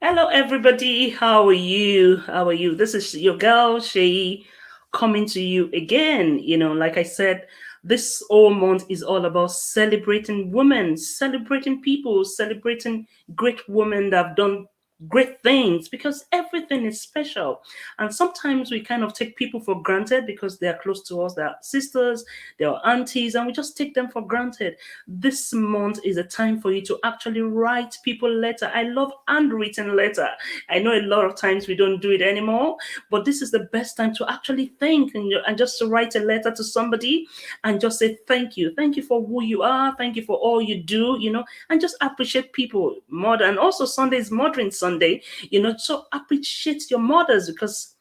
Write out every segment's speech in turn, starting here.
Hello, everybody. How are you? How are you? This is your girl, Shay, coming to you again. Like I said, this whole month is all about celebrating women, celebrating people, celebrating great women that have done great things because everything is special. And sometimes we kind of take people for granted because they are close to us, they're sisters, they're aunties, and we just take them for granted. This month is a time for you to actually write people letter. I love handwritten letter. I know a lot of times we don't do it anymore, but this is the best time to actually think and just to write a letter to somebody and just say thank you. Thank you for who you are. Thank you for all you do, and just appreciate people more. And also Sunday is Mothering Sunday, so appreciate your mothers because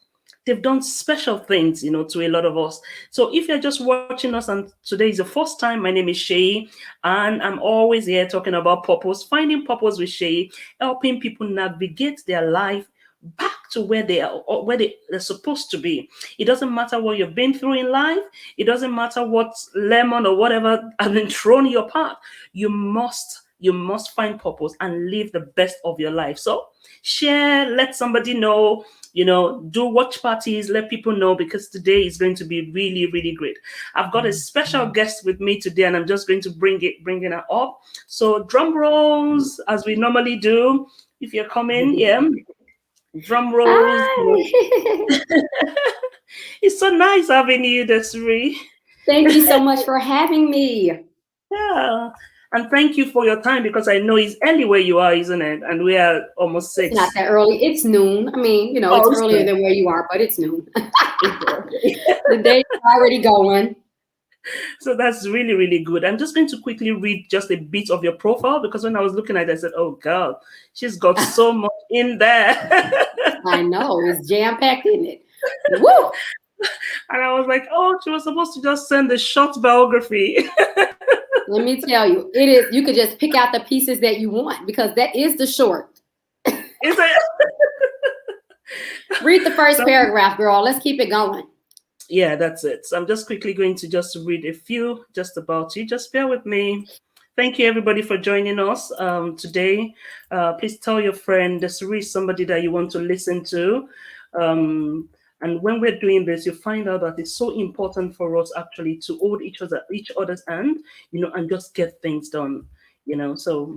they've done special things, to a lot of us. So if you're just watching us and today is the first time, my name is Shay, and I'm always here talking about purpose, finding purpose with Shay, helping people navigate their life back to where they are or where they're supposed to be. It doesn't matter what you've been through in life. It doesn't matter what lemon or whatever has been thrown in your path. You must find purpose and live the best of your life. So share, let somebody know, do watch parties, let people know because today is going to be really, really great. I've got a special guest with me today, and I'm just going to bring her up. So drum rolls, as we normally do. If you're coming, yeah, drum rolls. Hi. It's so nice having you, Desiree. Thank you so much for having me. Yeah. And thank you for your time because I know it's early where you are, isn't it? And we are almost It's not 6. that early. It's noon. I mean, it's Oh, earlier than where you are, but it's noon. exactly. The day's already going. So that's really, really good. I'm just going to quickly read just a bit of your profile because when I was looking at it, I said, oh, God, she's got so much in there. I know. It's jam-packed, isn't it? Woo! And I was like, oh, she was supposed to just send a short biography. Let me tell you, it is. You could just pick out the pieces that you want because that is the short. Is it? Read the first So, paragraph, girl. Let's keep it going. yeah, that's it. So I'm just quickly going to just read a few just about you. Just bear with me. Thank you, everybody, for joining us today. Please tell your friend, there's really somebody that you want to listen to. Um, and when we're doing this, you find out that it's so important for us actually to hold each other's hand, and just get things done. So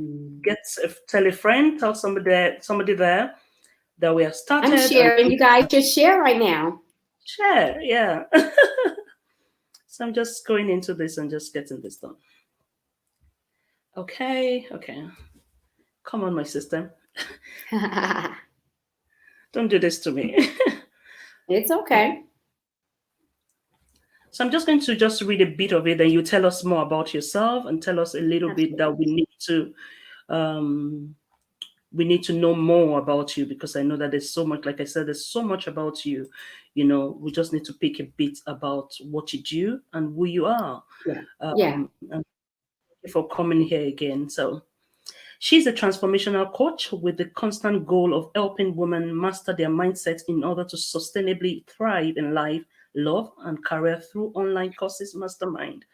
tell a friend, tell somebody there that we have I'm started and sharing. You guys just share right now. share. Yeah. So I'm just going into this and just getting this done. Okay. Okay. Come on, my system. Don't do this to me. It's okay. So I'm just going to just read a bit of it, and you tell us more about yourself and tell us a little bit that Absolutely. um, we need to know more about you because I know that there's so much. Like I said, there's so much about you. We just need to pick a bit about what you do and who you are. Yeah. Yeah. And thank you for coming here again. So she's a transformational coach with the constant goal of helping women master their mindset in order to sustainably thrive in life, love, and career through online courses, mastermind,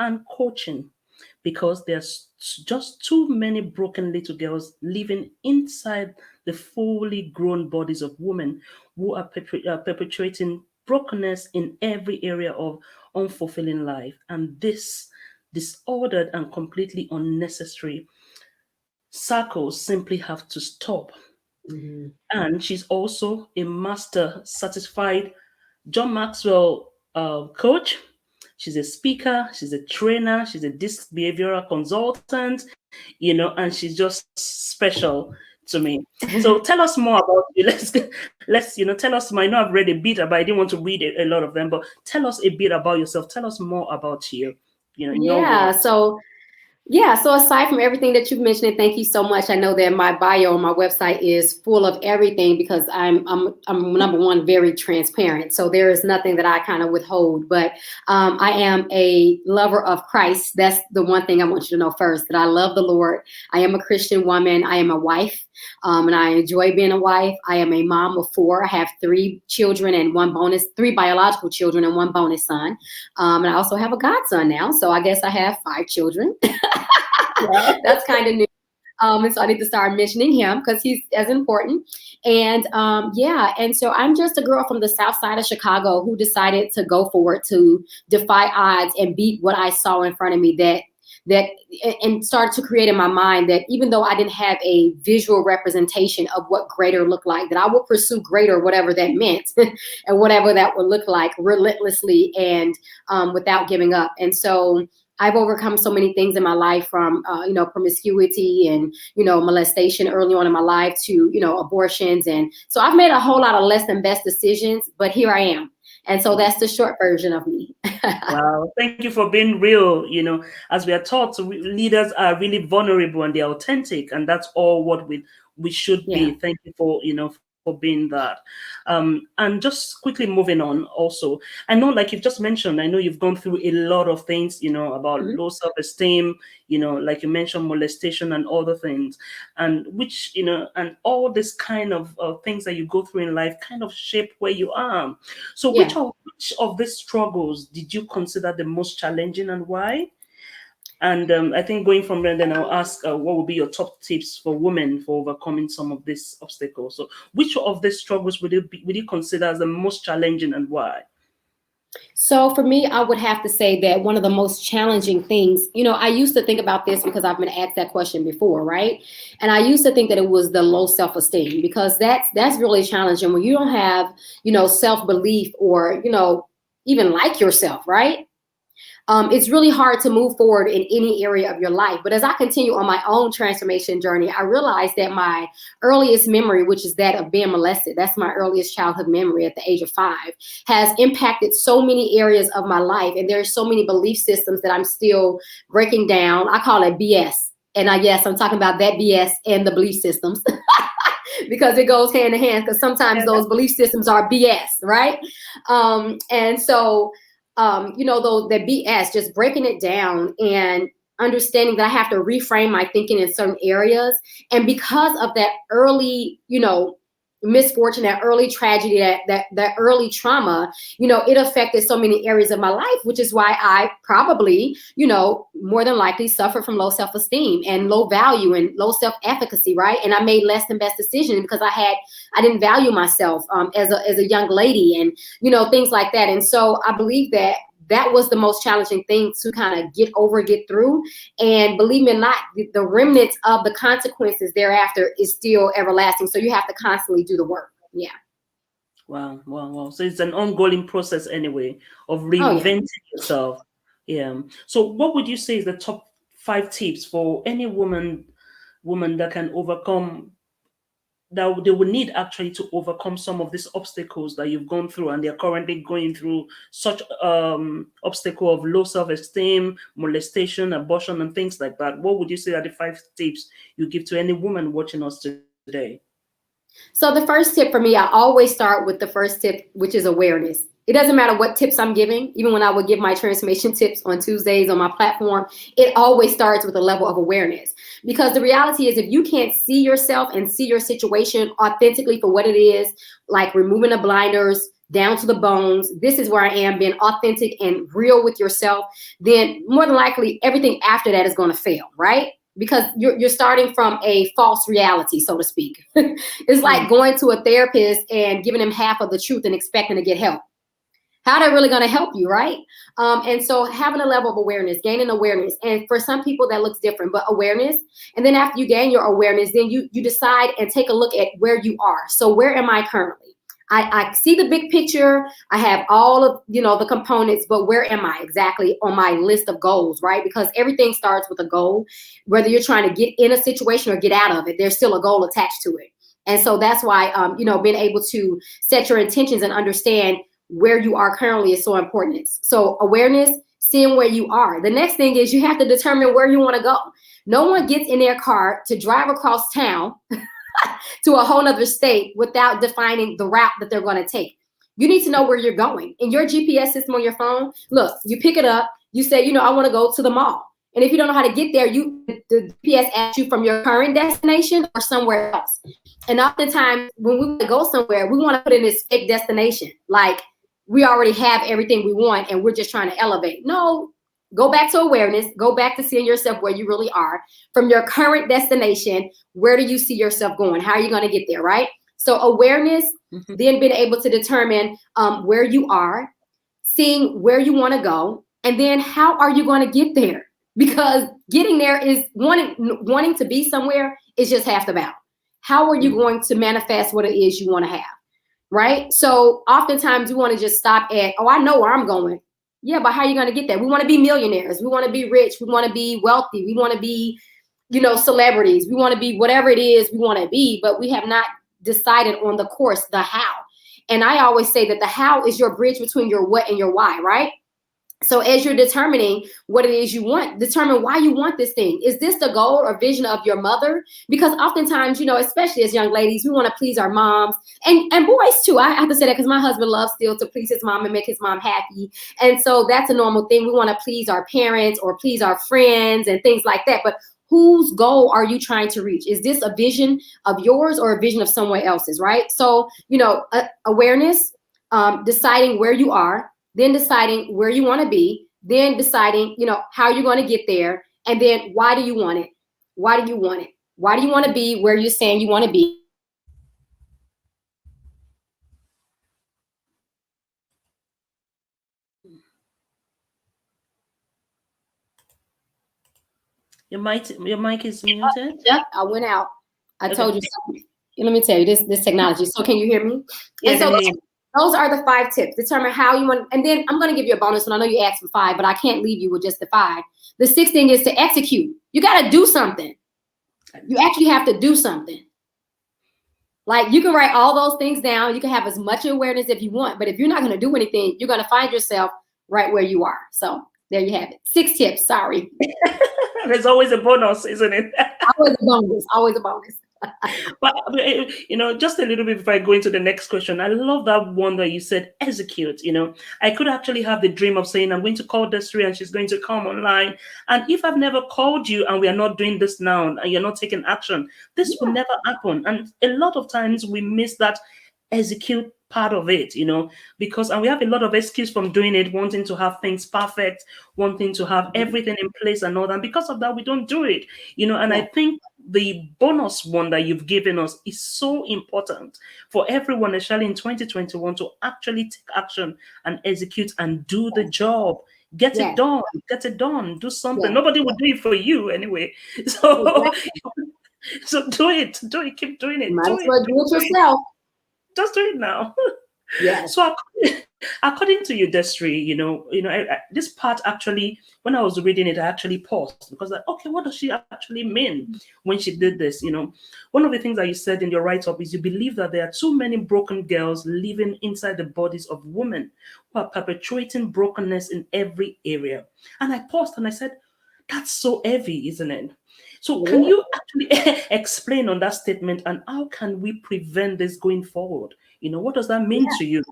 and coaching. Because there's just too many broken little girls living inside the fully grown bodies of women who are perpetuating brokenness in every area of unfulfilling life. And this disordered and completely unnecessary circles simply have to stop. Mhm. And she's also a master certified John Maxwell coach. She's a speaker, she's a trainer, she's a disc behavioral consultant, and she's just special to me. So tell us more about you. Let's tell us. I know I've read a bit, but I didn't want to read a lot of them. But tell us a bit about yourself. Tell us more about you. In your Yeah. words. So aside from everything that you've mentioned, and thank you so much. I know that my bio on my website is full of everything because I'm number one, very transparent. So there is nothing that I kind of withhold. But I am a lover of Christ. That's the one thing I want you to know first, that I love the Lord. I am a Christian woman. I am a wife. And I enjoy being a wife. I am a mom of 4. I have 3 children and 3 biological children and 1 bonus son. And I also have a godson now. So I guess I have 5 children. Yeah. That's kind of new. And so I need to start mentioning him because he's as important. And yeah, and so I'm just a girl from the South Side of Chicago who decided to go forward, to defy odds and beat what I saw in front of me, that and started to create in my mind that even though I didn't have a visual representation of what greater looked like, that I would pursue greater, whatever that meant, and whatever that would look like, relentlessly and without giving up. And so I've overcome so many things in my life, from promiscuity and molestation early on in my life to abortions, and so I've made a whole lot of less than best decisions, but here I am. And so that's the short version of me. Wow, thank you for being real. As we are taught, leaders are really vulnerable and they're authentic, and that's all what we should Yeah. be. Thank you for for being that. And just quickly moving on. Also, I know, like you've just mentioned, I know you've gone through a lot of things, about Mhm. low self-esteem. Like you mentioned, molestation and other things, and which and all this kind of things that you go through in life kind of shape where you are. So, Yeah. which of these struggles did you consider the most challenging, and why? And I think going from there, then I'll ask what would be your top tips for women for overcoming some of these obstacles. So, which of these struggles would you consider as the most challenging, and why? So for me, I would have to say that one of the most challenging things, I used to think about this because I've been asked that question before, right? And I used to think that it was the low self-esteem, because that's really challenging when you don't have, self-belief, or, even like yourself, right? It's really hard to move forward in any area of your life. But as I continue on my own transformation journey, I realized that my earliest memory, which is that of being molested, that's my earliest childhood memory at the age of 5, has impacted so many areas of my life. And there's so many belief systems that I'm still breaking down. I call it BS. And yes, I'm talking about that BS and the belief systems. Because it goes hand in hand, because sometimes Yeah, those belief systems are BS, right? And so though the BS, just breaking it down and understanding that I have to reframe my thinking in certain areas. And because of that early, misfortune, that early tragedy, that early trauma, it affected so many areas of my life, which is why I probably, more than likely suffered from low self-esteem and low value and low self-efficacy, right? And I made less than best decisions because I didn't value myself as a young lady, and things like that. And so I believe that was the most challenging thing to kind of get through. And believe me or not, the remnants of the consequences thereafter is still everlasting. So you have to constantly do the work. Yeah. wow, wow, wow. So it's an ongoing process anyway of Oh yeah. reinventing yourself. Yeah. So, what would you say is the top 5 tips for any woman that can overcome, that they will need actually to overcome some of these obstacles that you've gone through, and they're currently going through such obstacle of low self-esteem, molestation, abortion, and things like that? What would you say are the 5 tips you give to any woman watching us today? So the first tip for me, I always start with the first tip, which is awareness. It doesn't matter what tips I'm giving. Even when I would give my transformation tips on Tuesdays on my platform, it always starts with a level of awareness. Because the reality is, if you can't see yourself and see your situation authentically for what it is, like removing the blinders down to the bones, this is where I am, being authentic and real with yourself, then more than likely everything after that is going to fail, right? Because you're starting from a false reality, so to speak. It's like going to a therapist and giving them half of the truth and expecting to get help. How they're really going to help you, right? And so having a level of awareness, gaining awareness. And for some people that looks different, but awareness. And then after you gain your awareness, then you decide and take a look at where you are. So where am I currently? I see the big picture. I have all of, the components, but where am I exactly on my list of goals, right? Because everything starts with a goal. Whether you're trying to get in a situation or get out of it, there's still a goal attached to it. And so that's why, being able to set your intentions and understand where you are currently is so important. So awareness, seeing where you are. The next thing is you have to determine where you want to go. No one gets in their car to drive across town to a whole nother state without defining the route that they're going to take. You need to know where you're going. In your GPS system on your phone, look, you pick it up, you say, I want to go to the mall. And if you don't know how to get there, the GPS asks you from your current destination or somewhere else. And oftentimes when we want to go somewhere, we want to put in this fake destination. Like we already have everything we want and we're just trying to elevate. No, Go back to awareness. Go back to seeing yourself where you really are. From your current destination, where do you see yourself going? How are you going to get there, right? So awareness, then being able to determine where you are, seeing where you want to go, and then how are you going to get there? Because getting there is wanting to be somewhere is just half the battle. How are you going to manifest what it is you want to have, right? So oftentimes we want to just stop at, oh, I know where I'm going. Yeah, but how are you going to get there? We want to be millionaires. We want to be rich. We want to be wealthy. We want to be, celebrities. We want to be whatever it is we want to be, but we have not decided on the course, the how. And I always say that the how is your bridge between your what and your why, right? So as you're determining what it is you want, determine why you want this thing. Is this the goal or vision of your mother? Because oftentimes, especially as young ladies, we want to please our moms and boys too. I have to say that because my husband loves still to please his mom and make his mom happy. And so that's a normal thing. We want to please our parents or please our friends and things like that. But whose goal are you trying to reach? Is this a vision of yours or a vision of someone else's, right? So, awareness, deciding where you are, then deciding where you want to be, then deciding, how you're going to get there. And then why do you want it? Why do you want it? Why do you want to be where you're saying you want to be? Your mic is muted. Yep, I went out. I told you something. Let me tell you this technology. So can you hear me? Yeah, and so those are the 5 tips. Determine how you want, and then I'm going to give you a bonus one. I know you asked for 5, but I can't leave you with just the 5. The 6th thing is to execute. You got to do something. You actually have to do something. Like you can write all those things down. You can have as much awareness if you want, but if you're not going to do anything, you're going to find yourself right where you are. So there you have it. 6 tips. Sorry. There's always a bonus, isn't it? Always a bonus. Always a bonus. But just a little bit before I go into the next question, I love that one that you said, execute. I could actually have the dream of saying, I'm going to call Desiree and she's going to come online. And if I've never called you and we are not doing this now and you're not taking action, this will never happen. And a lot of times we miss that execute part of it, because and we have a lot of excuse from doing it, wanting to have things perfect, wanting to have everything in place and all that. And because of that, we don't do it, and I think the bonus one that you've given us is so important for everyone, especially in 2021, to actually take action and execute and do the job. Get it done, do something. Nobody will do it for you anyway. So so do it, keep doing it. Might as well do it yourself. Just do it now. Yeah. So according to you, Desiree, this part actually, when I was reading it, I actually paused because okay, what does she actually mean when she did this? One of the things that you said in your write-up is you believe that there are too many broken girls living inside the bodies of women who are perpetuating brokenness in every area. And I paused and I said, that's so heavy, isn't it? So can you actually explain on that statement and how can we prevent this going forward? What does that mean to you?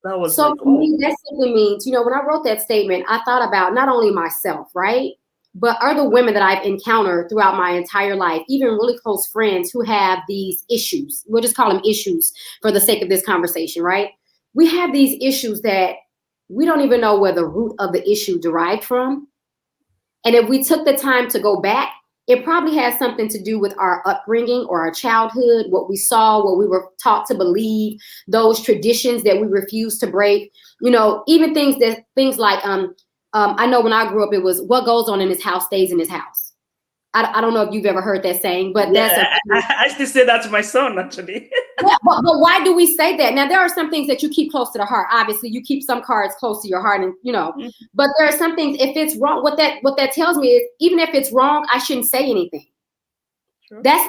That was so for me, that simply means, when I wrote that statement, I thought about not only myself, right? But other women that I've encountered throughout my entire life, even really close friends who have these issues. We'll just call them issues for the sake of this conversation, right? We have these issues that we don't even know where the root of the issue derived from. And if we took the time to go back, it probably has something to do with our upbringing or our childhood, what we saw, what we were taught to believe, those traditions that we refuse to break. Even things like, I know when I grew up, it was what goes on in his house stays in his house. I don't know if you've ever heard that saying, but I still say that to my son, actually. but why do we say that? Now, there are some things that you keep close to the heart. Obviously, you keep some cards close to your heart, and but there are some things, if it's wrong, what that tells me is, even if it's wrong, I shouldn't say anything. Sure. That's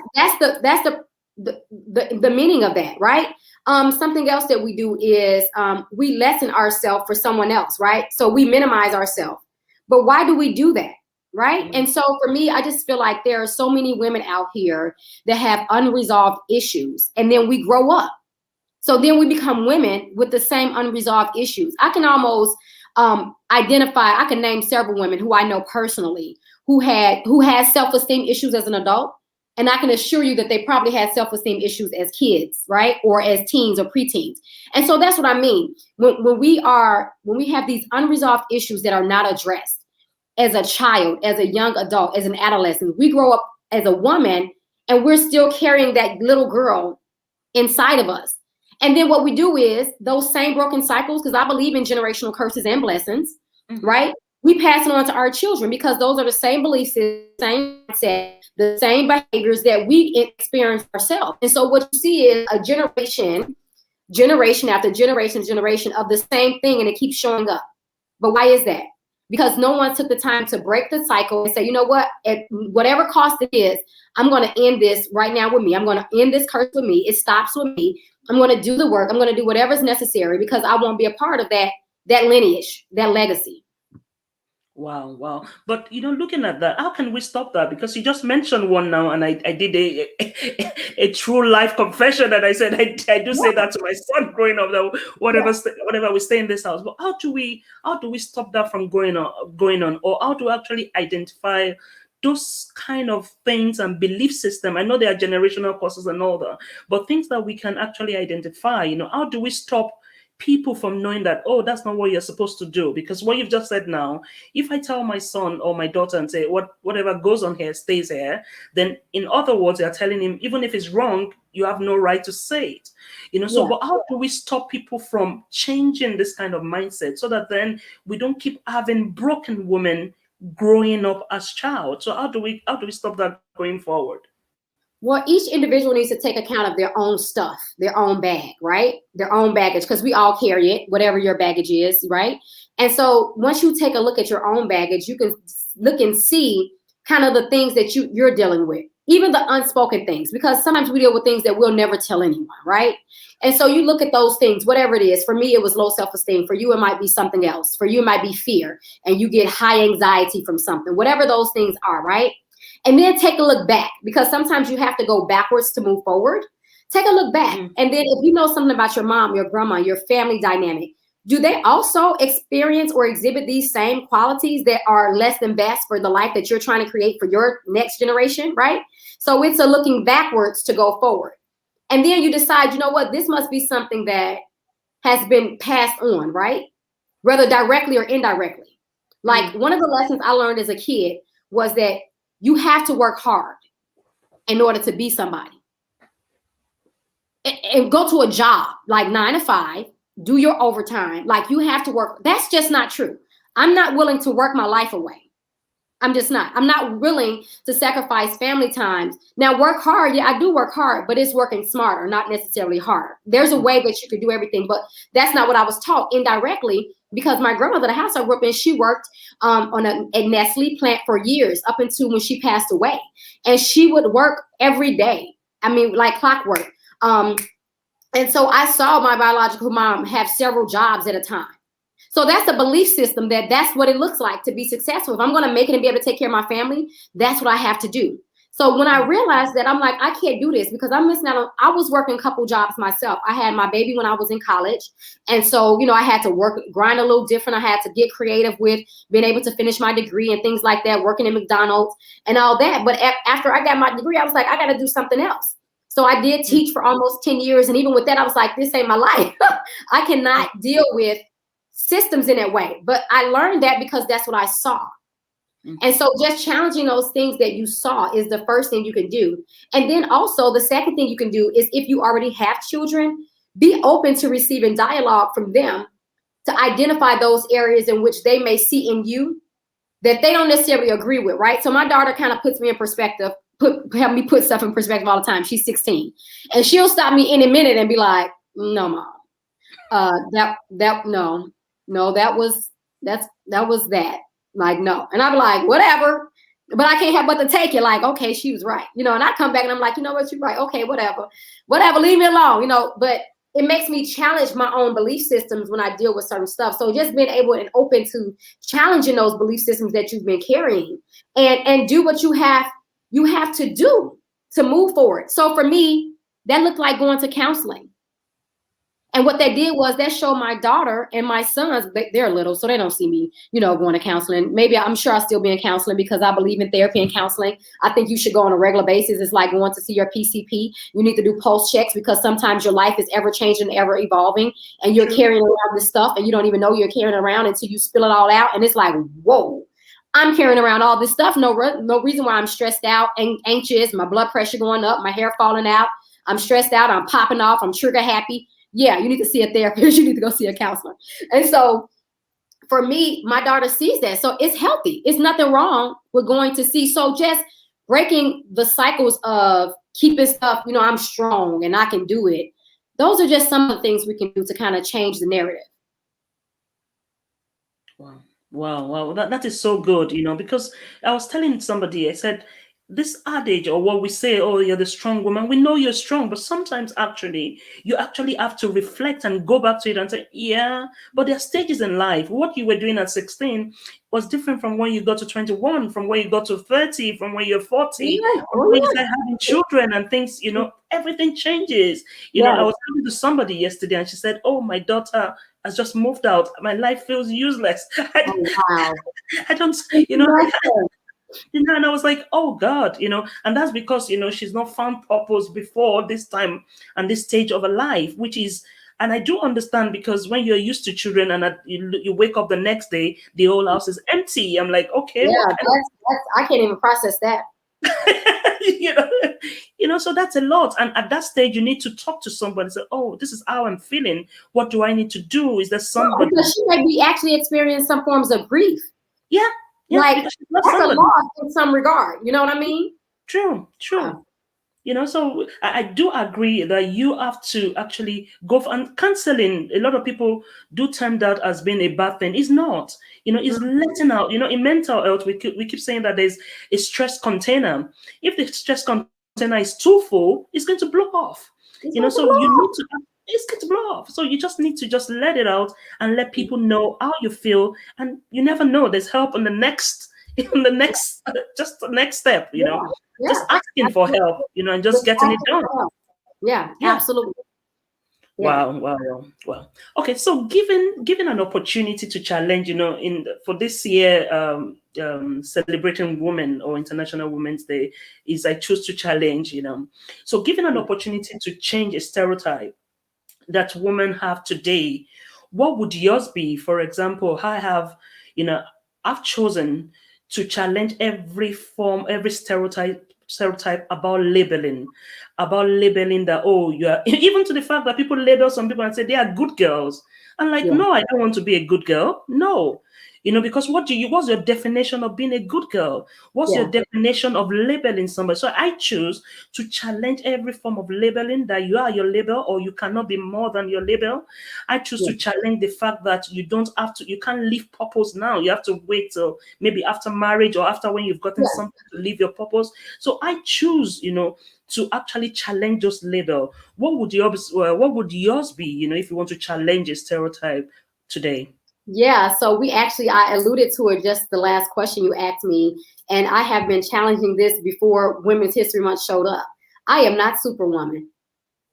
the meaning of that, right? Something else that we do is we lessen ourselves for someone else, right? So we minimize ourselves. But why do we do that? Right. Mm-hmm. And so for me, I just feel like there are so many women out here that have unresolved issues. And then we grow up. So then we become women with the same unresolved issues. I can almost I can name several women who I know personally who has self-esteem issues as an adult. And I can assure you that they probably had self-esteem issues as kids, right? Or as teens or preteens. And so that's what I mean. When we have these unresolved issues that are not addressed, as a child, as a young adult, as an adolescent. We grow up as a woman and we're still carrying that little girl inside of us. And then what we do is those same broken cycles, because I believe in generational curses and blessings, right? We pass it on to our children because those are the same beliefs, the same mindset, the same behaviors that we experience ourselves. And so what you see is a generation after generation of the same thing, and it keeps showing up. But why is that? Because no one took the time to break the cycle and say, you know what, at whatever cost it is, I'm going to end this right now with me. I'm going to end this curse with me. It stops with me. I'm going to do the work. I'm going to do whatever's necessary because I won't be a part of that lineage, that legacy. Wow, wow. But, looking at that, how can we stop that? Because you just mentioned one now, and I did a true life confession, and I said, I do say that to my son growing up, that whatever we stay in this house. But how do we stop that from going on? Or how to actually identify those kind of things and belief system? I know there are generational causes and all that, but things that we can actually identify, how do we stop people from knowing that, oh, that's not what you're supposed to do? Because what you've just said now, if I tell my son or my daughter and say, whatever goes on here stays here, then in other words, they're telling him, even if it's wrong, you have no right to say it. So but how do we stop people from changing this kind of mindset so that then we don't keep having broken women growing up as child? So how do we stop that going forward? Well, each individual needs to take account of their own stuff, their own bag, right? Their own baggage, because we all carry it, whatever your baggage is, right? And so once you take a look at your own baggage, you can look and see kind of the things that you're dealing with, even the unspoken things, because sometimes we deal with things that we'll never tell anyone, right? And so you look at those things, whatever it is. For me, it was low self-esteem. For you, it might be something else. For you, it might be fear, and you get high anxiety from something, whatever those things are, right? And then take a look back, because sometimes you have to go backwards to move forward. Take a look back. And then if you know something about your mom, your grandma, your family dynamic, do they also experience or exhibit these same qualities that are less than best for the life that you're trying to create for your next generation, right? So it's a looking backwards to go forward. And then you decide, you know what, this must be something that has been passed on, right? Whether directly or indirectly. Like one of the lessons I learned as a kid was that you have to work hard in order to be somebody. And go to a job like 9 to 5, do your overtime. Like you have to work. That's just not true. I'm not willing to work my life away. I'm just not. I'm not willing to sacrifice family times. Now, work hard. Yeah, I do work hard, but it's working smarter, not necessarily harder. There's a way that you could do everything, but that's not what I was taught indirectly, because my grandmother, the house I grew up in, she worked on a Nestle plant for years up until when she passed away. And she would work every day. I mean, like clockwork. And so I saw my biological mom have several jobs at a time. So that's a belief system that's what it looks like to be successful. If I'm going to make it and be able to take care of my family, that's what I have to do. So when I realized that, I'm like, I can't do this because I'm missing out on, I was working a couple jobs myself. I had my baby when I was in college. And so, I had to grind a little different. I had to get creative with being able to finish my degree and things like that, working in McDonald's and all that. But after I got my degree, I was like, I got to do something else. So I did teach for almost 10 years. And even with that, I was like, this ain't my life. I cannot deal with systems in that way. But I learned that because that's what I saw. And so just challenging those things that you saw is the first thing you can do. And then also the second thing you can do is, if you already have children, be open to receiving dialogue from them to identify those areas in which they may see in you that they don't necessarily agree with, right? So my daughter kind of puts me in perspective, help me put stuff in perspective all the time. She's 16. And she'll stop me in a minute and be like, no, Mom, that was that. Like, no. And I'm like, whatever. But I can't help but to take it like, okay, she was right. And I come back and I'm like, you know what, you're right. Okay, whatever, leave me alone, but it makes me challenge my own belief systems when I deal with certain stuff. So just being able and open to challenging those belief systems that you've been carrying and do what you have to do to move forward. So for me, that looked like going to counseling. And what that did was that showed my daughter and my sons, they're little, so they don't see me, going to counseling. Maybe I'm sure I'll still be in counseling because I believe in therapy and counseling. I think you should go on a regular basis. It's like going to see your PCP. You need to do pulse checks because sometimes your life is ever changing, ever evolving, and you're carrying around this stuff and you don't even know you're carrying it around until you spill it all out. And it's like, whoa, I'm carrying around all this stuff. No reason why I'm stressed out and anxious, my blood pressure going up, my hair falling out. I'm stressed out. I'm popping off. I'm trigger happy. Yeah, you need to see a therapist. You need to go see a counselor. And so for me, my daughter sees that. So it's healthy. It's nothing wrong with going to see. So just breaking the cycles of keeping stuff, I'm strong and I can do it. Those are just some of the things we can do to kind of change the narrative. Wow. Wow. That is so good, because I was telling somebody, I said, this adage or what we say, oh, you're the strong woman, we know you're strong, but sometimes actually, you actually have to reflect and go back to it and say, yeah, but there are stages in life. What you were doing at 16 was different from when you got to 21, from when you got to 30, from when you're 40, Yeah. from when you start having children and things, everything changes. I was talking to somebody yesterday and she said, oh, my daughter has just moved out. My life feels useless. Oh, wow. I don't, and I was like, oh God, and that's because, she's not found purpose before this time and this stage of her life, which is, and I do understand because when you're used to children and you wake up the next day, the whole house is empty. I'm like, okay, yeah, that's I can't even process that. So that's a lot. And at that stage, you need to talk to somebody and say, oh, this is how I'm feeling. What do I need to do? Is there somebody? Because she may be actually experiencing some forms of grief. Yeah. Like that's a loss in some regard. You know what I mean? True. So I do agree that you have to actually go for, and counseling, a lot of people do term that as being a bad thing. It's not. It's letting out. In mental health, we keep saying that there's a stress container. If the stress container is too full, it's going to blow off. So you need to, it's going to blow off. So you just need to just let it out and let people know how you feel. And you never know, there's help in the next just the next step, just asking for help, and just getting it done. Yeah, absolutely. Yeah. Wow. Okay, so given an opportunity to challenge, for this year, celebrating women or International Women's Day is I choose to challenge, So given an opportunity to change a stereotype that women have today, what would yours be? For example, I've chosen to challenge every stereotype about labeling that, oh, you are, even to the fact that people label some people and say they are good girls. I'm like, no, I don't want to be a good girl. No. Because what's your definition of being a good girl? What's your definition of labeling somebody? So I choose to challenge every form of labeling that you are your label or you cannot be more than your label. I choose to challenge the fact that you can't live purpose now. You have to wait till maybe after marriage or after when you've gotten something to live your purpose. So I choose, to actually challenge those labels. What would yours be, if you want to challenge a stereotype today? Yeah, so I alluded to it just the last question you asked me, and I have been challenging this before Women's History Month showed up. I am not Superwoman.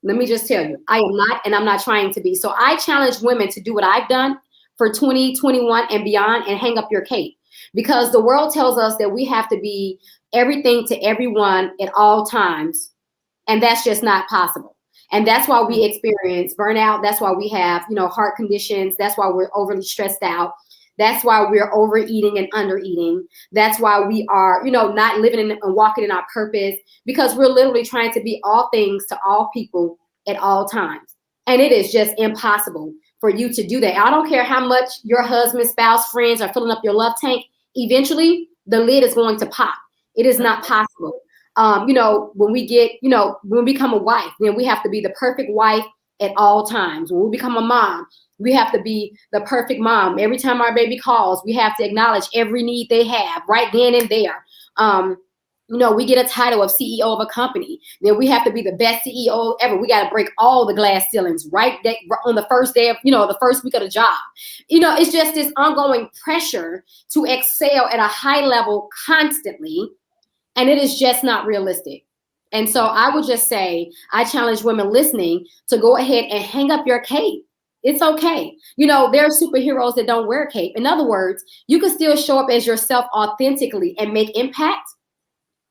Let me just tell you, I am not, and I'm not trying to be. So I challenge women to do what I've done for 2021 and beyond and hang up your cape, because the world tells us that we have to be everything to everyone at all times, and that's just not possible. And that's why we experience burnout. That's why we have, heart conditions. That's why we're overly stressed out. That's why we're overeating and undereating. That's why we are, not living and walking in our purpose, because we're literally trying to be all things to all people at all times. And it is just impossible for you to do that. I don't care how much your husband, spouse, friends are filling up your love tank. Eventually, the lid is going to pop. It is not possible. When we become a wife, then we have to be the perfect wife at all times. When we become a mom, we have to be the perfect mom. Every time our baby calls, we have to acknowledge every need they have right then and there. We get a title of CEO of a company, then we have to be the best CEO ever. We got to break all the glass ceilings right on the first day of, the first week of the job. It's just this ongoing pressure to excel at a high level constantly. And it is just not realistic. And so I would just say, I challenge women listening to go ahead and hang up your cape. It's okay. There are superheroes that don't wear a cape. In other words, you can still show up as yourself authentically and make impact,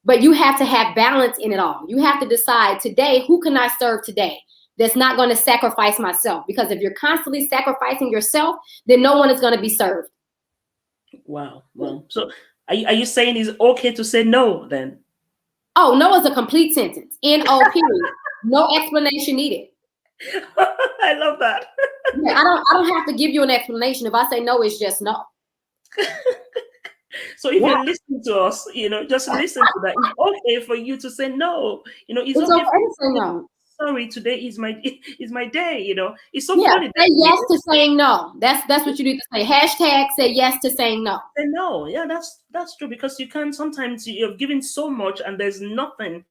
but you have to have balance in it all. You have to decide today, who can I serve today that's not going to sacrifice myself? Because if you're constantly sacrificing yourself, then no one is going to be served. Wow. So Are you saying it's okay to say no then? Oh, no is a complete sentence. N-O period. No explanation needed. I love that. Yeah, I don't have to give you an explanation. If I say no, it's just no. So if Yeah, you're listening to us, just listen to that. It's okay for you to say no. It's it's okay okay for you to say to say no. sorry. Today is my is my day. It's so Yeah, funny say that yes to saying no. That's what you need to say. Hashtag say yes to saying no. say no. Yeah, that's true because you can sometimes you're giving so much and there's nothing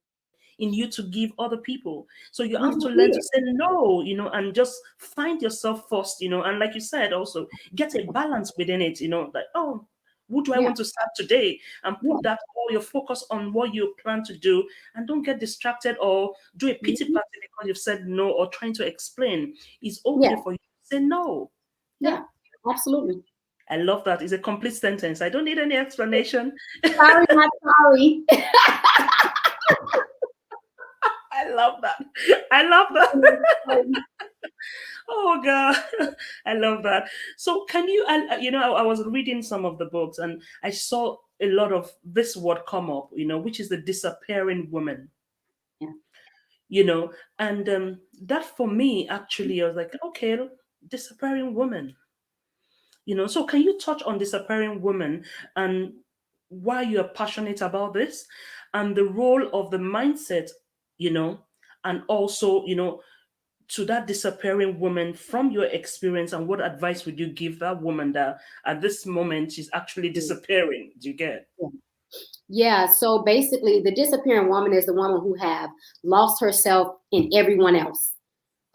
in you to give other people. So you have to You learn to see say it. no, and just find yourself first, and like you said, also get a balance within it, like, oh, who do I Yeah, want to serve today? And yeah. put that all your focus on what you plan to do and don't get distracted or do a pity Mhm. party because you've said no or trying to explain. It's okay Yeah, for you to say no. Yeah. yeah, absolutely. I love that. It's a complete sentence. I don't need any explanation. Sorry, not sorry. I love that. I love that. Oh God, I love that. So can you? I was reading some of the books and I saw a lot of this word come up. Which is the disappearing woman. Yeah. You know, and that for me actually, I was like, okay, disappearing woman. So can you touch on disappearing woman and why you are passionate about this and the role of the mindset, you know, and also to that disappearing woman from your experience and what advice would you give that woman that at this moment she's actually disappearing? Do you get? Yeah. Yeah, so basically, the disappearing woman is the woman who have lost herself in everyone else.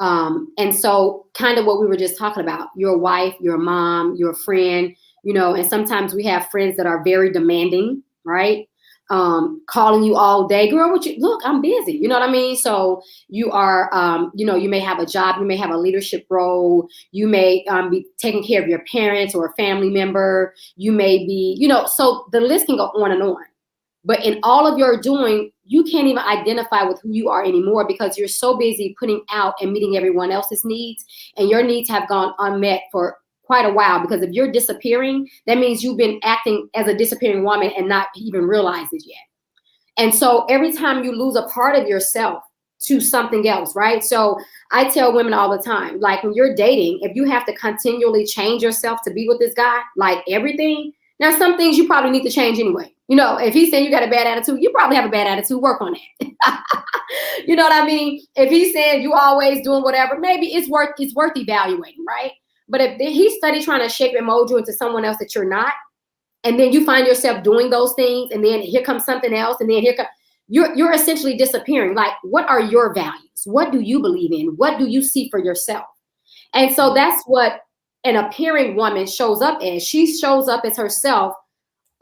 And so, kind of what we were just talking about, your wife, your mom, your friend, and sometimes we have friends that are very demanding, right? Calling you all day, girl, what you look, I'm busy. You know what I mean? So you are, you may have a job, you may have a leadership role, you may be taking care of your parents or a family member, you may be, so the list can go on and on. But in all of your doing, you can't even identify with who you are anymore because you're so busy putting out and meeting everyone else's needs. And your needs have gone unmet for quite a while because if you're disappearing, that means you've been acting as a disappearing woman and not even realize it yet. And so every time you lose a part of yourself to something else, right? So I tell women all the time, like when you're dating, if you have to continually change yourself to be with this guy, like everything, now some things you probably need to change anyway. If he's saying you got a bad attitude, you probably have a bad attitude, work on that. You know what I mean? If he's saying you always doing whatever, maybe it's worth evaluating, right? But if he's study trying to shape and mold you into someone else that you're not, and then you find yourself doing those things, and then here comes something else, and then you're essentially disappearing. Like, what are your values? What do you believe in? What do you see for yourself? And so that's what an appearing woman shows up as. She shows up as herself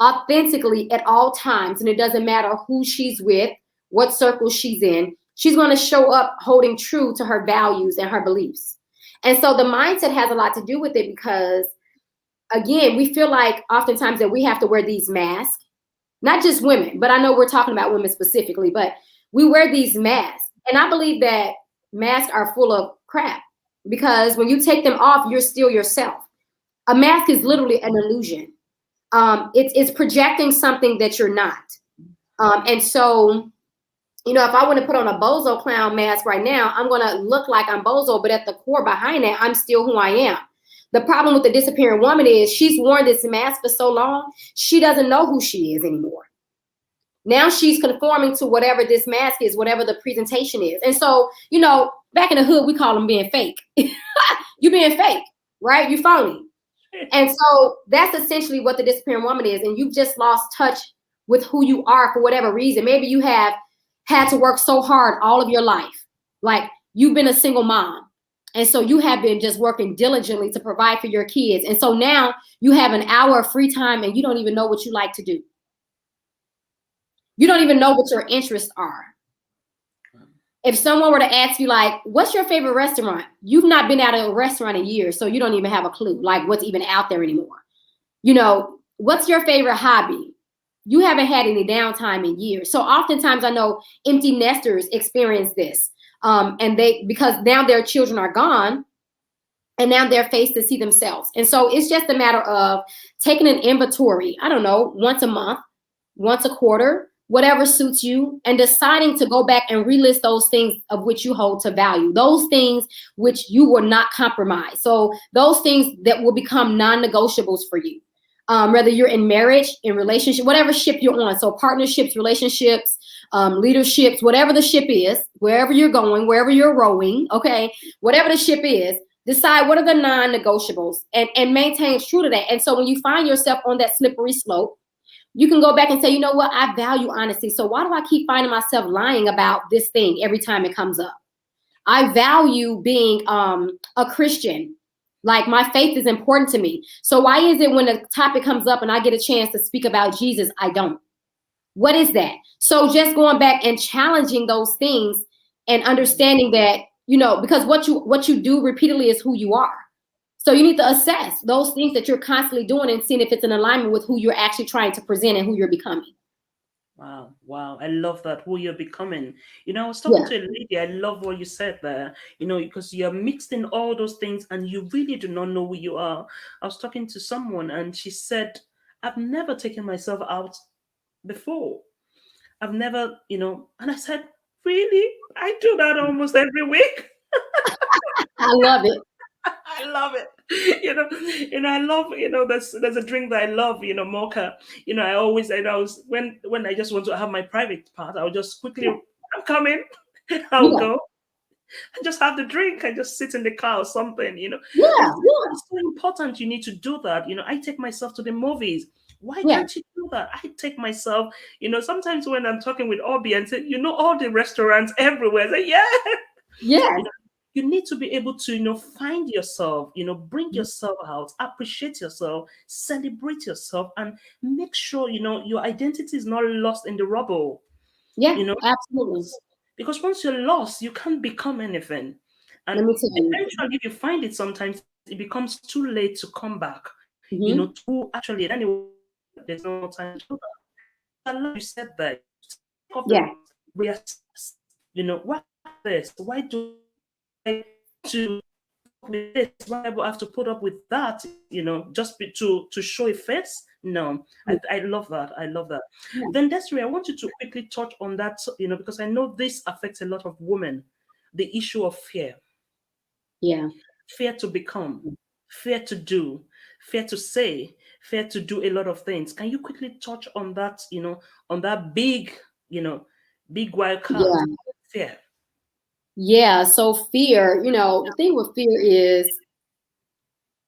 authentically at all times, and it doesn't matter who she's with, what circle she's in. She's going to show up holding true to her values and her beliefs. And so the mindset has a lot to do with it because again, we feel like oftentimes that we have to wear these masks, not just women, but I know we're talking about women specifically, but we wear these masks. And I believe that masks are full of crap because when you take them off, you're still yourself. A mask is literally an illusion. It's projecting something that you're not. And so, if I want to put on a bozo clown mask right now, I'm going to look like I'm bozo, but at the core behind that, I'm still who I am. The problem with the disappearing woman is she's worn this mask for so long, she doesn't know who she is anymore. Now she's conforming to whatever this mask is, whatever the presentation is. And so, back in the hood, we call them being fake. You being fake, right? You phony. And so that's essentially what the disappearing woman is. And you've just lost touch with who you are for whatever reason. Maybe you have had to work so hard all of your life. Like you've been a single mom. And so you have been just working diligently to provide for your kids. And so now you have an hour of free time and you don't even know what you like to do. You don't even know what your interests are. If someone were to ask you, like, what's your favorite restaurant? You've not been out of a restaurant in years, so you don't even have a clue, like what's even out there anymore. What's your favorite hobby? You haven't had any downtime in years. So oftentimes I know empty nesters experience this. And because now their children are gone, and now they're faced to see themselves. And so it's just a matter of taking an inventory, I don't know, once a month, once a quarter, whatever suits you, and deciding to go back and relist those things of which you hold to value, those things which you will not compromise. So those things that will become non-negotiables for you, whether you're in marriage, in relationship, whatever ship you're on. So partnerships, relationships, leaderships, whatever the ship is, wherever you're going, wherever you're rowing, okay, whatever the ship is, decide what are the non-negotiables and maintain true to that. And so when you find yourself on that slippery slope, you can go back and say, you know what, I value honesty. So why do I keep finding myself lying about this thing every time it comes up? I value being a Christian. Like, my faith is important to me. So why is it when the topic comes up and I get a chance to speak about Jesus, I don't? What is that? So just going back and challenging those things and understanding that, because what you do repeatedly is who you are. So you need to assess those things that you're constantly doing and seeing if it's in alignment with who you're actually trying to present and who you're becoming. Wow. I love that, who you're becoming. I was talking to a lady. I love what you said there, because you're mixed in all those things and you really do not know who you are. I was talking to someone and she said, I've never taken myself out before. I've never, and I said, really? I do that almost every week. I love it. I love it. I love, there's a drink that I love, mocha. I always, when I just want to have my private part, I'll just quickly, I'm coming, I'll go. I just have the drink. I just sit in the car or something, It's so important. You need to do that. I take myself to the movies. Why can't you do that? I take myself, sometimes when I'm talking with Obi and say, all the restaurants everywhere, I say, yeah. You need to be able to, find yourself, bring yourself out, appreciate yourself, celebrate yourself, and make sure, your identity is not lost in the rubble. Yeah, absolutely. Because once you're lost, you can't become anything. And eventually, if you find it, sometimes it becomes too late to come back, to actually, anyway, there's no time to do that. I love you said that. Why this? Why do to with this? Why do I have to put up with that? Just to show a face? No, I love that. I love that. Yeah. Then Desiree, I want you to quickly touch on that. Because I know this affects a lot of women. The issue of fear. Yeah. Fear to become, fear to do, fear to say, fear to do a lot of things. Can you quickly touch on that? On that big wild card, fear. Yeah, so fear, the thing with fear is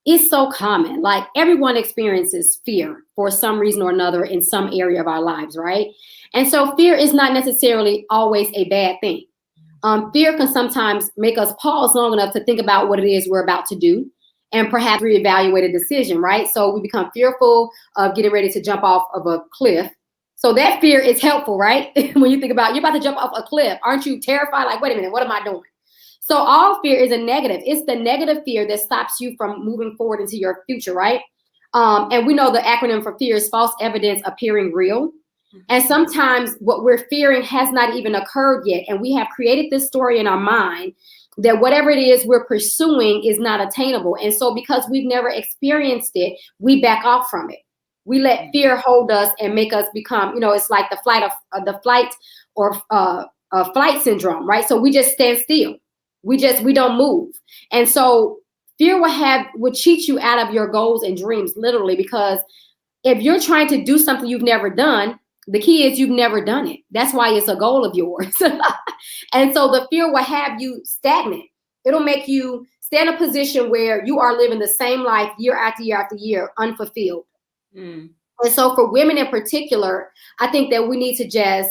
it's so common. Like, everyone experiences fear for some reason or another in some area of our lives, right? And so fear is not necessarily always a bad thing. Fear can sometimes make us pause long enough to think about what it is we're about to do and perhaps reevaluate a decision, right? So we become fearful of getting ready to jump off of a cliff. So that fear is helpful, right? When you think about you're about to jump off a cliff, aren't you terrified? Like, wait a minute, what am I doing? So all fear is a negative. It's the negative fear that stops you from moving forward into your future, right? And we know the acronym for fear is false evidence appearing real. And sometimes what we're fearing has not even occurred yet. And we have created this story in our mind that whatever it is we're pursuing is not attainable. And so because we've never experienced it, we back off from it. We let fear hold us and make us become, it's like the flight syndrome, right? So we just stand still. We don't move. And so fear would cheat you out of your goals and dreams, literally, because if you're trying to do something you've never done, the key is you've never done it. That's why it's a goal of yours. And so the fear will have you stagnant. It'll make you stay in a position where you are living the same life year after year after year, unfulfilled. And so for women in particular, I think that we need to just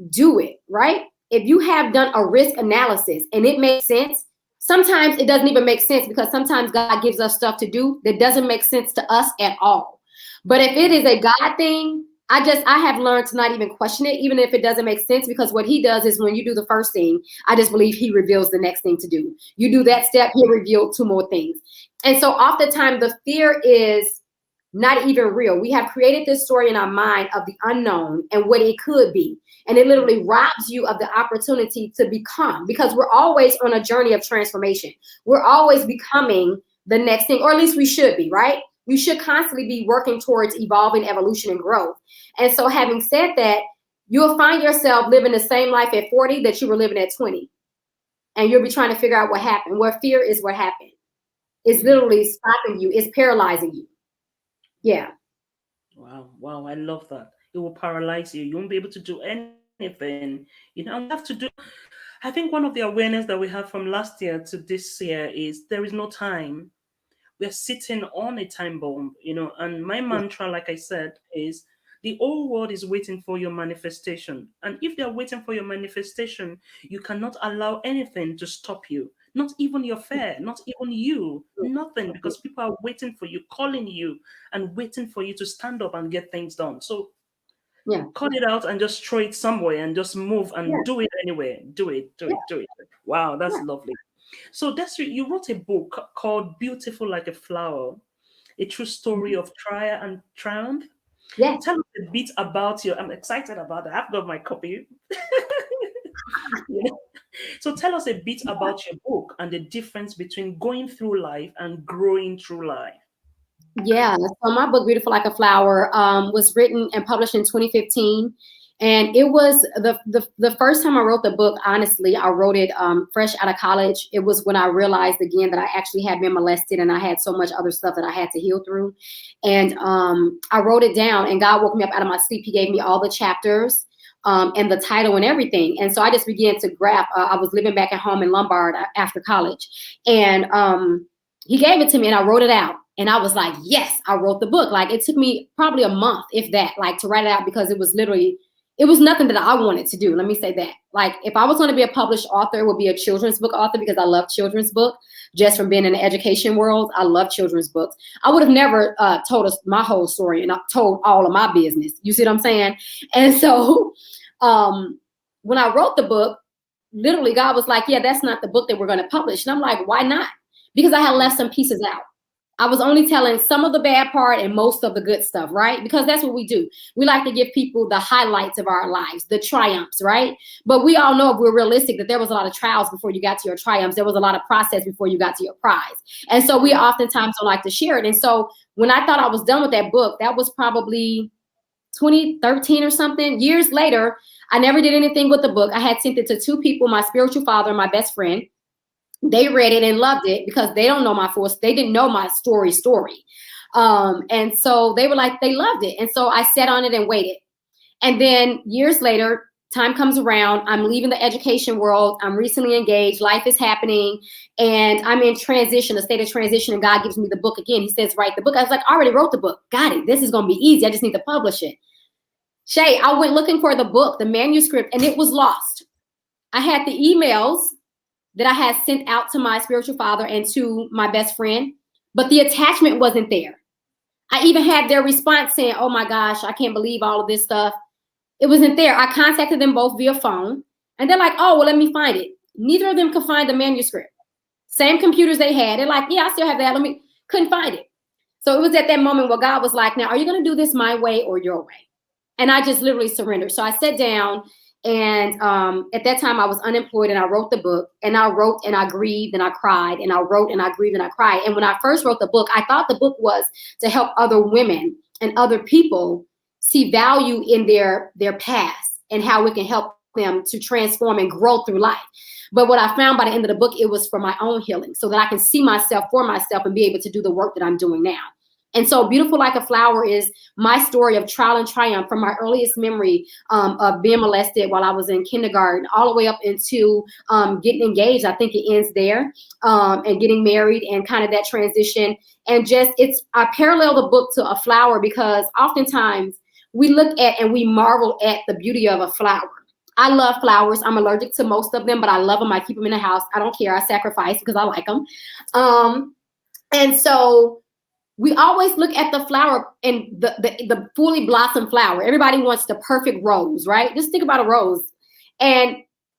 do it, right? If you have done a risk analysis and it makes sense, sometimes it doesn't even make sense because sometimes God gives us stuff to do that doesn't make sense to us at all. But if it is a God thing, I have learned to not even question it, even if it doesn't make sense, because what he does is when you do the first thing, I just believe he reveals the next thing to do. You do that step, he'll reveal two more things. And so oftentimes the fear is not even real. We have created this story in our mind of the unknown and what it could be. And it literally robs you of the opportunity to become, because we're always on a journey of transformation. We're always becoming the next thing, or at least we should be, right? You should constantly be working towards evolving, evolution, and growth. And so having said that, you'll find yourself living the same life at 40 that you were living at 20. And you'll be trying to figure out what happened. Where fear is what happened. It's literally stopping you. It's paralyzing you. Yeah. Wow, wow, I love that. It will paralyze you. You won't be able to do anything. And we have to do. I think one of the awareness that we have from last year to this year is there is no time. We're sitting on a time bomb. And my Yeah. mantra, like I said, is the whole world is waiting for your manifestation. And if they're waiting for your manifestation, you cannot allow anything to stop you. Not even your fear, not even you, nothing, because people are waiting for you, calling you, and waiting for you to stand up and get things done. So Yeah. cut it out and just throw it somewhere and just move Yeah. and do it anyway. Do it, do Yeah. it, do it. Wow, that's Yeah. lovely. So you wrote a book called Beautiful Like a Flower, a true story of trial and triumph. Yes. Tell us a bit about you. I'm excited about that. I've got my copy. Yeah. So tell us a bit about your book and the difference between going through life and growing through life. Yeah. So my book, Beautiful Like a Flower, was written and published in 2015. And it was the first time I wrote the book. Honestly, I wrote it fresh out of college. It was when I realized again that I actually had been molested and I had so much other stuff that I had to heal through. And I wrote it down, and God woke me up out of my sleep. He gave me all the chapters and the title and everything. And so I just began to grab. I was living back at home in Lombard after college, and he gave it to me, and I wrote it out. And I was like, yes, I wrote the book. Like, it took me probably a month, if that, like, to write it out, because it was nothing that I wanted to do. Let me say that. Like, if I was going to be a published author, it would be a children's book author, because I love children's book. Just from being in the education world, I love children's books. I would have never told us my whole story and told all of my business. You see what I'm saying? And so when I wrote the book, literally God was like, yeah, that's not the book that we're going to publish. And I'm like, why not? Because I had left some pieces out. I was only telling some of the bad part and most of the good stuff, right? Because that's what we do. We like to give people the highlights of our lives, the triumphs, right? But we all know, if we're realistic, that there was a lot of trials before you got to your triumphs. There was a lot of process before you got to your prize. And so we oftentimes don't like to share it. And so when I thought I was done with that book, that was probably 2013 or something. Years later, I never did anything with the book. I had sent it to two people, my spiritual father and my best friend. They read it and loved it, because they don't know they didn't know my story. And so they were like, they loved it. And so I sat on it and waited. And then years later, time comes around. I'm leaving the education world. I'm recently engaged. Life is happening. And I'm in transition, a state of transition. And God gives me the book again. He says, write the book. I was like, I already wrote the book. Got it. This is going to be easy. I just need to publish it. Shay, I went looking for the book, the manuscript, and it was lost. I had the emails that I had sent out to my spiritual father and to my best friend, but the attachment wasn't there. I even had their response saying, oh my gosh, I can't believe all of this stuff. It wasn't there. I contacted them both via phone, and they're like, oh, well, let me find it. Neither of them could find the manuscript. Same computers they had. They're like, yeah, I still have that. Couldn't find it. So it was at that moment where God was like, now, are you going to do this my way or your way? And I just literally surrendered. So I sat down. And at that time I was unemployed, and I wrote the book, and I wrote and I grieved and I cried, and I wrote and I grieved and I cried. And when I first wrote the book, I thought the book was to help other women and other people see value in their past and how we can help them to transform and grow through life. But what I found by the end of the book, it was for my own healing, so that I can see myself for myself and be able to do the work that I'm doing now. And so Beautiful Like a Flower is my story of trial and triumph, from my earliest memory of being molested while I was in kindergarten, all the way up into getting engaged. I think it ends there, and getting married, and kind of that transition. And just, I parallel the book to a flower, because oftentimes we look at and we marvel at the beauty of a flower. I love flowers. I'm allergic to most of them, but I love them. I keep them in the house. I don't care. I sacrifice because I like them. And so we always look at the flower and the fully blossomed flower. Everybody wants the perfect rose, right? Just think about a rose. And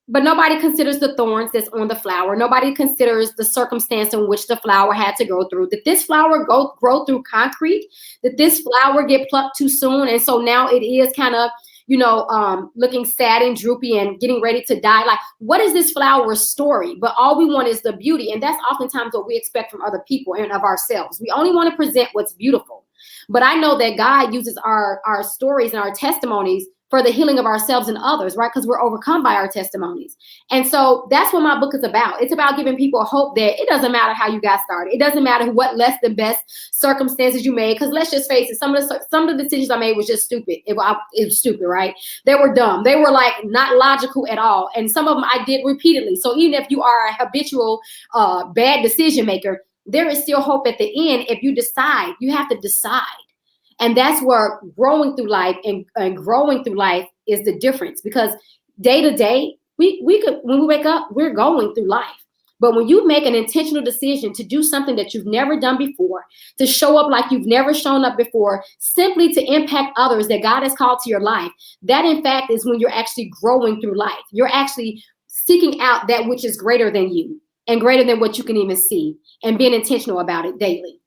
But nobody considers the thorns that's on the flower. Nobody considers the circumstance in which the flower had to go through. Did this flower grow through concrete? Did this flower get plucked too soon? And so now it is kind of, looking sad and droopy and getting ready to die. Like, what is this flower's story? But all we want is the beauty. And that's oftentimes what we expect from other people and of ourselves. We only want to present what's beautiful. But I know that God uses our stories and our testimonies for the healing of ourselves and others, right? Because we're overcome by our testimonies. And so that's what my book is about. It's about giving people hope that it doesn't matter how you got started. It doesn't matter what less than best circumstances you made. Because let's just face it, some of the decisions I made was just stupid. It was stupid, right? They were dumb. They were like not logical at all. And some of them I did repeatedly. So even if you are a habitual bad decision maker, there is still hope at the end. If you decide, you have to decide. And that's where growing through life and growing through life is the difference, because day to day, we could, when we wake up, we're going through life. But when you make an intentional decision to do something that you've never done before, to show up like you've never shown up before, simply to impact others that God has called to your life, that in fact is when you're actually growing through life. You're actually seeking out that which is greater than you and greater than what you can even see, and being intentional about it daily.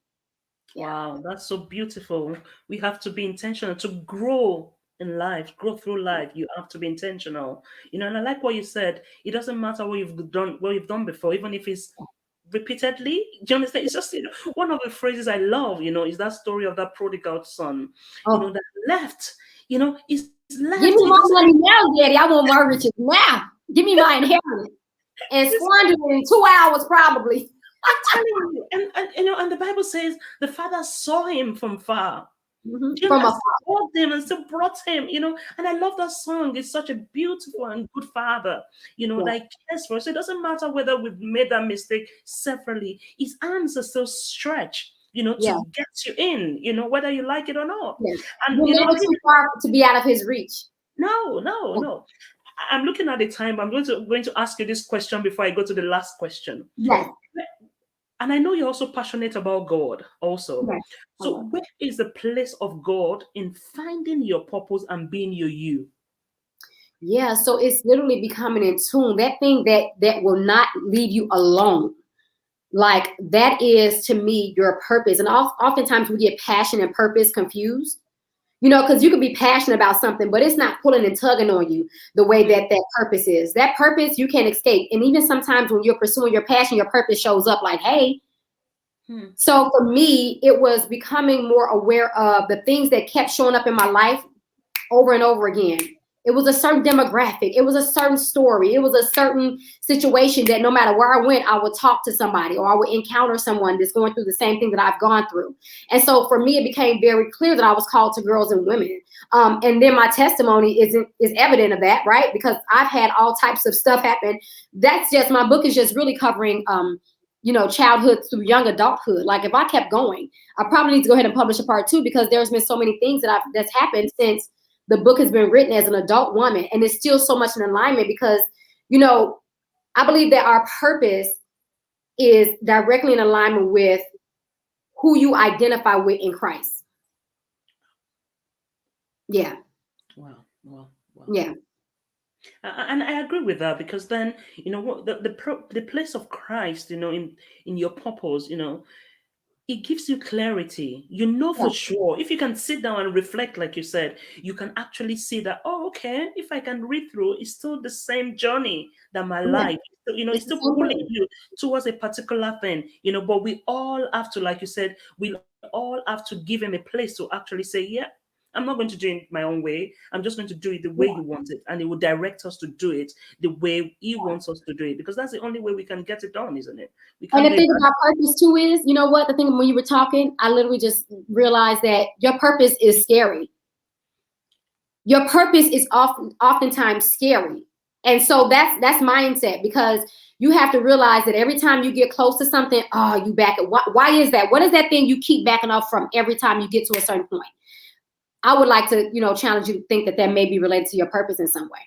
Yeah. Wow, that's so beautiful. We have to be intentional to grow in life, grow through life. You have to be intentional. And I like what you said. It doesn't matter what you've done before, even if it's repeatedly. Do you understand? It's just one of the phrases I love, is that story of that prodigal son, Oh, that left, he's left. give He me my doesn't money now, Daddy. I want my riches now. Give me my inheritance and squander it in 2 hours, probably. I'm telling you, and the Bible says the father saw him from far. From a Called him and still brought him, and I love that song. It's such a beautiful and good father, yeah, that cares for us. So it doesn't matter whether we've made that mistake separately, his arms are still stretched, yeah, to get you in, whether you like it or not. yeah. And You're never too far to be out of his reach. no, no, no. I'm looking at the time. I'm going to ask you this question before I go to the last question. Yes, And I know you're also passionate about God also. yes. So where is the place of God in finding your purpose and being your you? Yeah, so it's literally becoming in tune. That thing that will not leave you alone. Like that is to me your purpose. And oftentimes we get passion and purpose confused. Because you can be passionate about something, but it's not pulling and tugging on you the way that purpose is. That purpose you can't escape. And even sometimes when you're pursuing your passion, your purpose shows up like, hey. So for me, it was becoming more aware of the things that kept showing up in my life over and over again. It was a certain demographic. It was a certain story. It was a certain situation that no matter where I went, I would talk to somebody or I would encounter someone that's going through the same thing that I've gone through. And so for me, it became very clear that I was called to girls and women. And then my testimony is evident of that, right? Because I've had all types of stuff happen. That's just, my book is just really covering, childhood through young adulthood. Like if I kept going, I probably need to go ahead and publish a part 2, because there's been so many things that's happened since the book has been written as an adult woman, and it's still so much in alignment because, I believe that our purpose is directly in alignment with who you identify with in Christ. Yeah. Wow. Yeah. And I agree with that, because then what the place of Christ, in your purpose, it gives you clarity. For Yeah. sure. If you can sit down and reflect, like you said, you can actually see that, oh, okay, if I can read through, it's still the same journey that my Yeah. life, it's It's the still same pulling thing. you towards a particular thing, but we all have to, like you said, we all have to give him a place to actually say, yeah, I'm not going to do it my own way. I'm just going to do it the way Yeah. you want it. And it will direct us to do it the way he wants us to do it, because that's the only way we can get it done, isn't it? We And can't the do it. thing about purpose too is, you know what? The thing when you were talking, I literally just realized that your purpose is scary. Your purpose is oftentimes scary. And so that's mindset, because you have to realize that every time you get close to something, you back it. Why is that? What is that thing you keep backing off from every time you get to a certain point? I would like to, challenge you to think that may be related to your purpose in some way.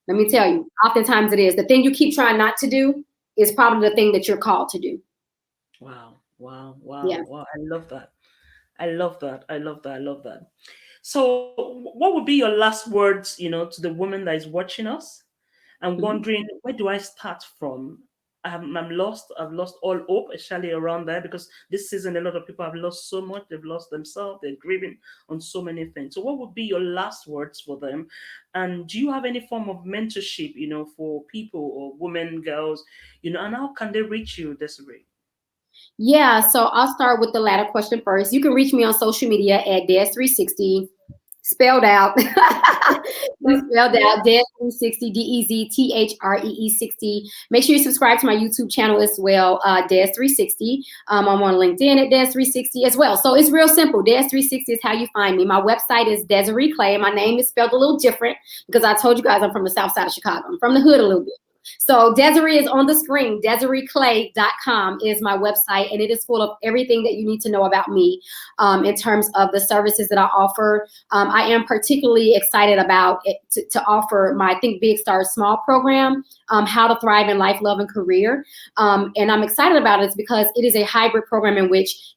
Let me tell you, oftentimes it is. The thing you keep trying not to do is probably the thing that you're called to do. Wow. Yeah. I love that. I love that. So, what would be your last words, to the woman that is watching us? and Mhm. wondering, where do I start from? I'm lost. I've lost all hope, especially around there, because this season a lot of people have lost so much. They've lost themselves. They're grieving on so many things. So, what would be your last words for them? And do you have any form of mentorship, for people or women, girls, and how can they reach you, Desiree? Yeah, so I'll start with the latter question first. You can reach me on social media at Des360, spelled out. It's spelled Yeah. out, Des360, DEZTHREE 60. Make sure you subscribe to my YouTube channel as well, Des360. I'm on LinkedIn at Des360 as well. So it's real simple. Des360 is how you find me. My website is Desiree Clay. My name is spelled a little different because I told you guys I'm from the south side of Chicago. I'm from the hood a little bit. So Desiree is on the screen. DesireeClay.com is my website, and it is full of everything that you need to know about me in terms of the services that I offer. I am particularly excited about it to offer my Think Big Start Small program, How to Thrive in Life, Love, and Career. And I'm excited about it because it is a hybrid program in which,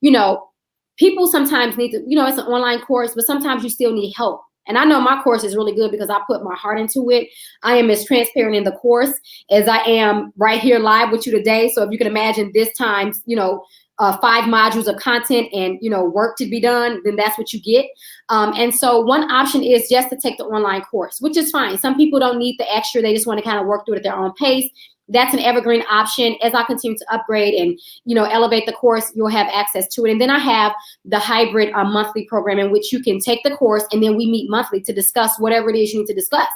people sometimes need to, it's an online course, but sometimes you still need help. And I know my course is really good because I put my heart into it. I am as transparent in the course as I am right here live with you today. So if you can imagine this times, 5 modules of content and, work to be done, then that's what you get. And so one option is just to take the online course, which is fine. Some people don't need the extra. They just want to kind of work through it at their own pace. That's an evergreen option. As I continue to upgrade and, elevate the course, you'll have access to it. And then I have the hybrid monthly program in which you can take the course and then we meet monthly to discuss whatever it is you need to discuss.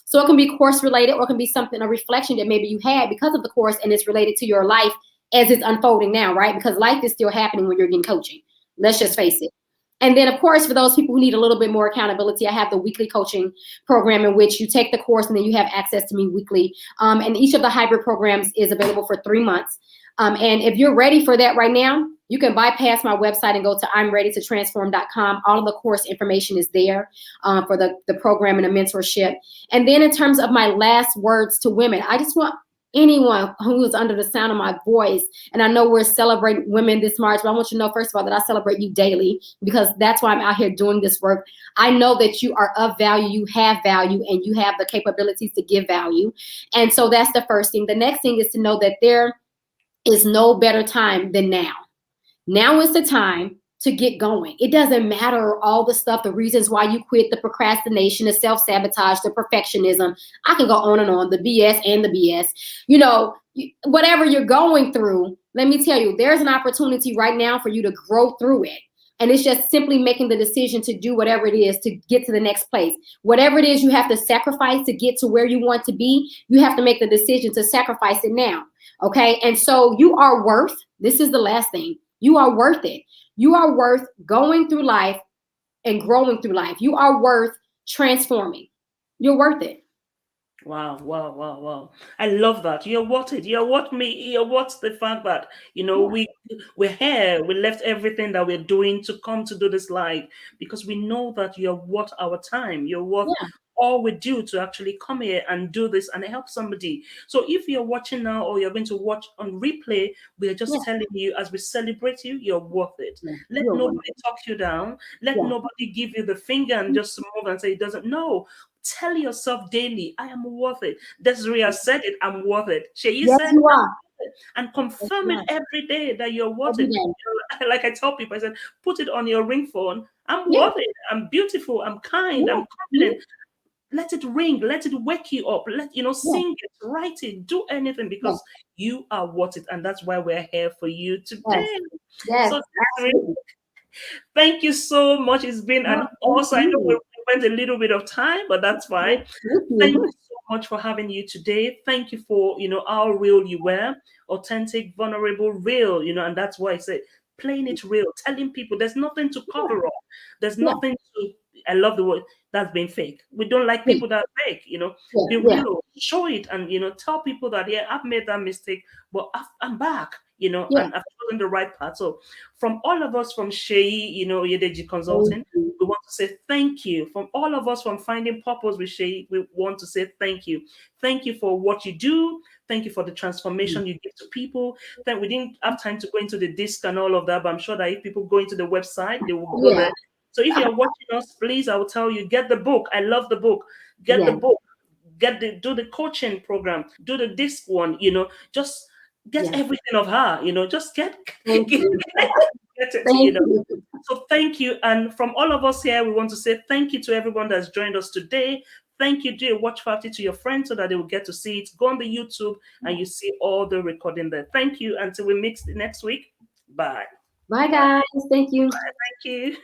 So it can be course related or it can be something, a reflection that maybe you had because of the course and it's related to your life as it's unfolding now, right? Because life is still happening when you're getting coaching. Let's just face it. And then, of course, for those people who need a little bit more accountability, I have the weekly coaching program in which you take the course and then you have access to me weekly. And each of the hybrid programs is available for 3 months. And if you're ready for that right now, you can bypass my website and go to I'mReadyToTransform.com. All of the course information is there for the program and the mentorship. And then in terms of my last words to women, I just want anyone who is under the sound of my voice, and I know we're celebrating women this March, but I want you to know, first of all, that I celebrate you daily because that's why I'm out here doing this work. I know that you are of value, you have value, and you have the capabilities to give value. And so that's the first thing. The next thing is to know that there is no better time than now. Now is the time to get going. It doesn't matter all the stuff, the reasons why you quit, the procrastination, the self-sabotage, the perfectionism. I can go on and on, the BS and the BS. Whatever you're going through, let me tell you, there's an opportunity right now for you to grow through it. And it's just simply making the decision to do whatever it is to get to the next place. Whatever it is you have to sacrifice to get to where you want to be, you have to make the decision to sacrifice it now. Okay. And so you are worth, this is the last thing, you are worth it. You are worth going through life and growing through life. You are worth transforming. You're worth it. Wow, wow, wow, wow. I love that. You're what it. You're what me. You're what's the fact that, Yeah. we're here. We left everything that we're doing to come to do this live because we know that you're worth our time. You're worth Yeah. all we do to actually come here and do this and help somebody. So if you're watching now or you're going to watch on replay, we are Yeah. just telling you as we celebrate you, you're worth it. Yeah. Let You're worth nobody it. talk you down. Let Yeah. nobody give you the finger and just move and say it doesn't. No, tell yourself daily, I am worth it. Desiree has said it, I'm worth it. Shayi Yes, said, you I'm are. worth it. And Yes, confirm you it are. every day that you're worth Every it. day. Like I tell people, I said, put it on your ring phone. I'm Yeah. worth it. I'm beautiful. I'm kind. Yeah. I'm Mhm. confident. Let it ring. Let it wake you up. Yeah. Sing it, write it, do anything Yeah. because you are worth it. And that's why we're here for you Yes. today. Yes. So, Desiree, Absolutely. thank you so much. It's been No, an thank also, I know we you. went a little bit of time, but that's Yes, fine. thank Thank you. you so much for having you today. Thank you for, how real you were, authentic, vulnerable, real, and that's why I say playing it real, telling people there's nothing to Yeah. cover up. There's Yeah. nothing to, I love the word, that's being fake. We don't like Yeah. people that are fake, Yeah. be Yeah. real, show it and, tell people that, yeah, I've made that mistake, but I'm back, Yeah. and I've chosen the right path. So from all of us from Shei, Oyedeji Thank Consulting, you. we want to say thank you. From all of us from Finding Purpose with Shay, we want to say thank you. Thank you for what you do. Thank you for the transformation you give to people. Then we didn't have time to go into the disc and all of that, but I'm sure that if people go into the website, they will go Yeah. there. So if you're watching us, please, I will tell you, get the book. I love the book. Get the Yeah. book. do the coaching program, do the disc one, you know, just get Yes. everything of her, you know, just get Thank get you. it, you Thank know. you. So thank you. And from all of us here, we want to say thank you to everyone that's joined us today. Thank you. Do a watch party to your friends so that they will get to see it. Go on the YouTube and you see all the recording there. Thank you. Until we meet next week. Bye. Bye, Bye. guys. Thank you. Thank you.